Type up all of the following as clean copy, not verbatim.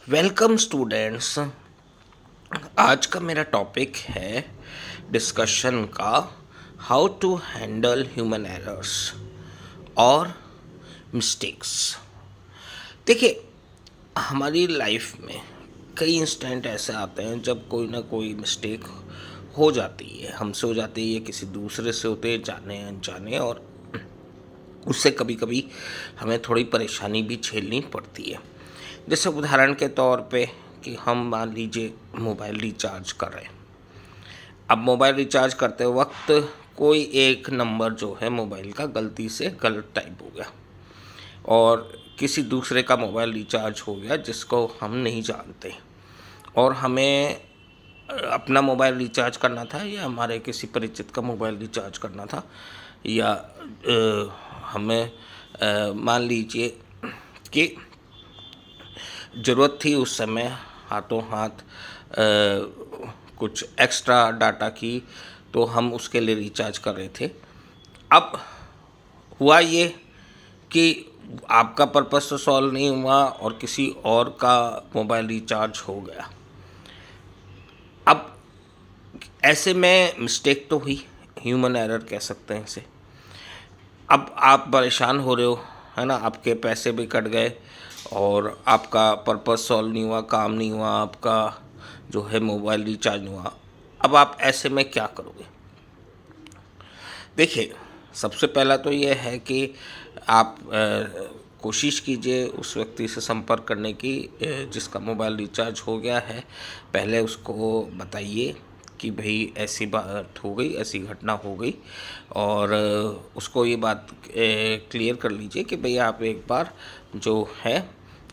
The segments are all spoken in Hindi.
Welcome students. आज का मेरा टॉपिक है डिस्कशन का how to handle human errors और मिस्टेक्स। देखिए, हमारी लाइफ में कई इंस्टेंट ऐसे आते हैं जब कोई ना कोई मिस्टेक हो जाती है, हमसे हो जाती है, किसी दूसरे से होते हैं, जाने अनजाने, और उससे कभी कभी हमें थोड़ी परेशानी भी झेलनी पड़ती है। जैसे उदाहरण के तौर पे कि हम मान लीजिए मोबाइल रिचार्ज कर रहे हैं। अब मोबाइल रिचार्ज करते वक्त कोई एक नंबर जो है मोबाइल का गलती से गलत टाइप हो गया और किसी दूसरे का मोबाइल रिचार्ज हो गया जिसको हम नहीं जानते, और हमें अपना मोबाइल रिचार्ज करना था या हमारे किसी परिचित का मोबाइल रिचार्ज करना था, या हमें मान लीजिए कि ज़रूरत थी उस समय हाथों हाथ कुछ एक्स्ट्रा डाटा की, तो हम उसके लिए रिचार्ज कर रहे थे। अब हुआ ये कि आपका पर्पस तो सॉल्व नहीं हुआ और किसी और का मोबाइल रिचार्ज हो गया। अब ऐसे में मिस्टेक तो हुई, ह्यूमन एरर कह सकते हैं इसे। अब आप परेशान हो रहे हो, है ना, आपके पैसे भी कट गए और आपका पर्पस सॉल्व नहीं हुआ, काम नहीं हुआ, आपका जो है मोबाइल रिचार्ज नहीं हुआ। अब आप ऐसे में क्या करोगे? देखिए, सबसे पहला तो ये है कि आप कोशिश कीजिए उस व्यक्ति से संपर्क करने की जिसका मोबाइल रिचार्ज हो गया है। पहले उसको बताइए कि भाई ऐसी बात हो गई, ऐसी घटना हो गई, और उसको ये बात क्लियर कर लीजिए कि भाई आप एक बार जो है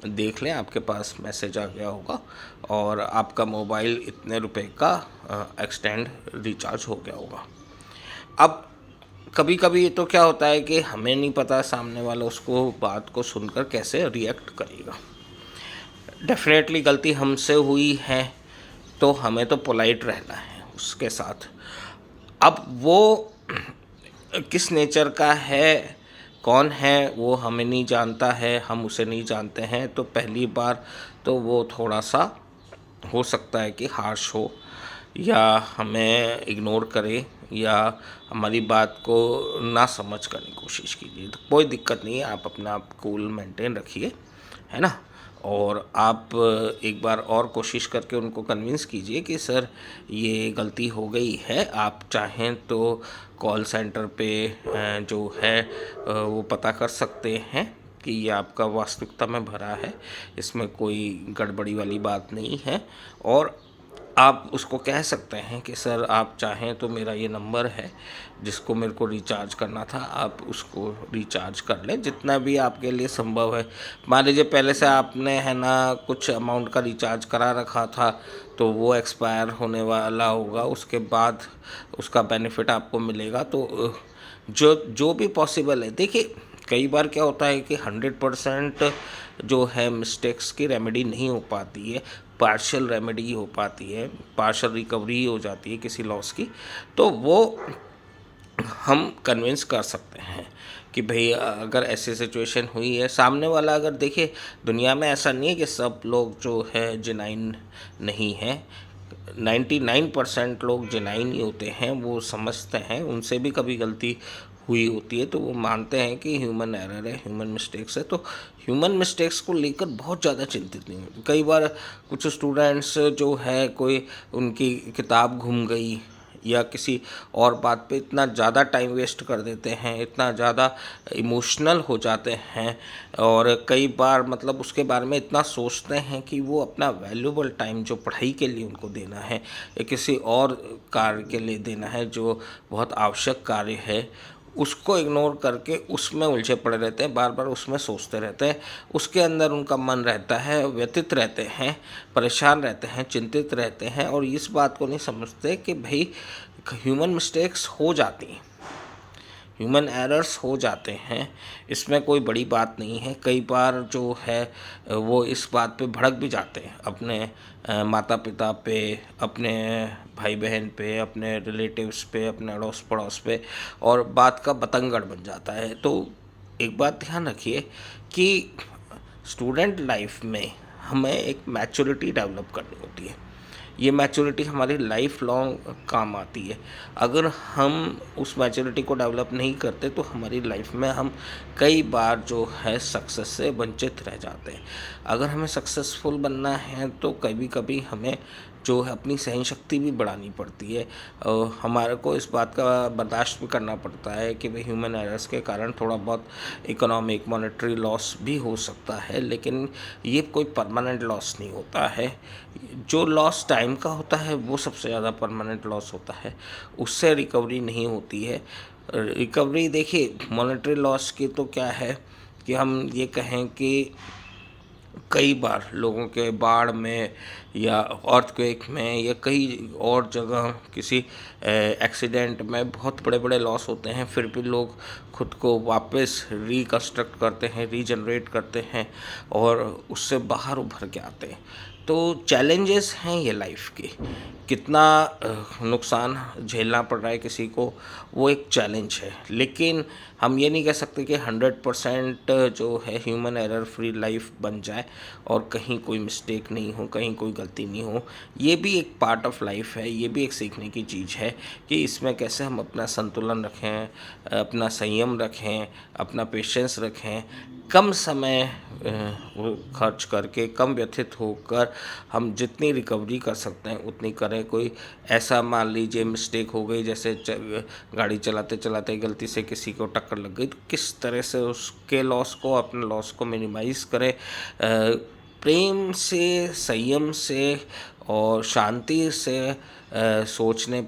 देख लें, आपके पास मैसेज आ गया होगा और आपका मोबाइल इतने रुपए का एक्सटेंड रिचार्ज हो गया होगा। अब कभी कभी तो क्या होता है कि हमें नहीं पता सामने वाला उसको बात को सुनकर कैसे रिएक्ट करेगा। डेफिनेटली गलती हमसे हुई है तो हमें तो पोलाइट रहना है उसके साथ। अब वो किस नेचर का है, कौन है, वो हमें नहीं जानता है, हम उसे नहीं जानते हैं, तो पहली बार तो वो थोड़ा सा हो सकता है कि हार्श हो या हमें इग्नोर करे या हमारी बात को ना समझ करने की कोशिश कीजिए। तो कोई दिक्कत नहीं है, आप अपना आप कूल मेंटेन रखिए, है ना। और आप एक बार और कोशिश करके उनको कन्विंस कीजिए कि सर ये गलती हो गई है, आप चाहें तो कॉल सेंटर पे जो है वो पता कर सकते हैं कि ये आपका वास्तविकता में भरा है, इसमें कोई गड़बड़ी वाली बात नहीं है। और आप उसको कह सकते हैं कि सर आप चाहें तो मेरा ये नंबर है जिसको मेरे को रिचार्ज करना था, आप उसको रिचार्ज कर लें जितना भी आपके लिए संभव है। मान लीजिए पहले से आपने, है ना, कुछ अमाउंट का रिचार्ज करा रखा था तो वो एक्सपायर होने वाला होगा, उसके बाद उसका बेनिफिट आपको मिलेगा। तो जो जो भी पॉसिबल है, देखिए कई बार क्या होता है कि 100% जो है मिस्टेक्स की रेमेडी नहीं हो पाती है, पार्शियल रेमेडी हो पाती है, पार्शियल रिकवरी हो जाती है किसी लॉस की। तो वो हम कन्विंस कर सकते हैं कि भाई अगर ऐसी सिचुएशन हुई है, सामने वाला अगर, देखिए दुनिया में ऐसा नहीं है कि सब लोग जो है जेनाइन नहीं है, 99% लोग जेनाइन ही होते हैं, वो समझते हैं, उनसे भी कभी गलती हुई होती है तो वो मानते हैं कि ह्यूमन एरर है, ह्यूमन मिस्टेक्स है। तो ह्यूमन मिस्टेक्स को लेकर बहुत ज़्यादा चिंतित नहीं होते। कई बार कुछ स्टूडेंट्स जो है, कोई उनकी किताब घूम गई या किसी और बात पे इतना ज़्यादा टाइम वेस्ट कर देते हैं, इतना ज़्यादा इमोशनल हो जाते हैं, और कई बार मतलब उसके बारे में इतना सोचते हैं कि वो अपना वैल्यूबल टाइम जो पढ़ाई के लिए उनको देना है या किसी और कार्य के लिए देना है जो बहुत आवश्यक कार्य है, उसको इग्नोर करके उसमें उलझे पड़े रहते हैं, बार बार उसमें सोचते रहते हैं, उसके अंदर उनका मन रहता है, व्यथित रहते हैं, परेशान रहते हैं, चिंतित रहते हैं, और इस बात को नहीं समझते कि भाई ह्यूमन मिस्टेक्स हो जाती हैं, ह्यूमन एरर्स हो जाते हैं, इसमें कोई बड़ी बात नहीं है। कई बार जो है वो इस बात पे भड़क भी जाते हैं अपने माता पिता पे, अपने भाई बहन पे, अपने रिलेटिव्स पे, अपने अड़ोस पड़ोस पे, और बात का बतंगड़ बन जाता है। तो एक बात ध्यान रखिए कि स्टूडेंट लाइफ में हमें एक मैच्योरिटी डेवलप करनी होती है। ये मैच्योरिटी हमारी लाइफ लॉन्ग काम आती है। अगर हम उस मैच्योरिटी को डेवलप नहीं करते तो हमारी लाइफ में हम कई बार जो है सक्सेस से वंचित रह जाते हैं। अगर हमें सक्सेसफुल बनना है तो कभी कभी हमें जो है अपनी सहन शक्ति भी बढ़ानी पड़ती है। हमारे को इस बात का बर्दाश्त भी करना पड़ता है कि भाई ह्यूमन एरर्स के कारण थोड़ा बहुत इकोनॉमिक मॉनेटरी लॉस भी हो सकता है, लेकिन ये कोई परमानेंट लॉस नहीं होता है। जो लॉस टाइम का होता है वो सबसे ज़्यादा परमानेंट लॉस होता है, उससे रिकवरी नहीं होती है। रिकवरी देखिए मॉनेटरी लॉस की तो क्या है कि हम ये कहें कि कई बार लोगों के बाढ़ में या अर्थक्वेक में या कई और जगह किसी एक्सीडेंट में बहुत बड़े बड़े लॉस होते हैं, फिर भी लोग खुद को वापस रिकन्स्ट्रक्ट करते हैं, रीजनरेट करते हैं और उससे बाहर उभर के आते हैं। तो चैलेंजेस हैं ये लाइफ के, कितना नुकसान झेलना पड़ रहा है किसी को, वो एक चैलेंज है। लेकिन हम ये नहीं कह सकते कि 100% जो है ह्यूमन एरर फ्री लाइफ बन जाए और कहीं कोई मिस्टेक नहीं हो, कहीं कोई गलती नहीं हो। ये भी एक पार्ट ऑफ लाइफ है, ये भी एक सीखने की चीज़ है कि इसमें कैसे हम अपना संतुलन रखें, अपना संयम रखें, अपना पेशेंस रखें, कम समय वो खर्च करके, कम व्यथित होकर हम जितनी रिकवरी कर सकते हैं उतनी करें। कोई ऐसा मान लीजिए मिस्टेक हो गई, जैसे गाड़ी चलाते चलाते गलती से किसी को टक्कर लग गई, तो किस तरह से उसके लॉस को, अपने लॉस को मिनिमाइज़ करें, प्रेम से, संयम से और शांति से सोचने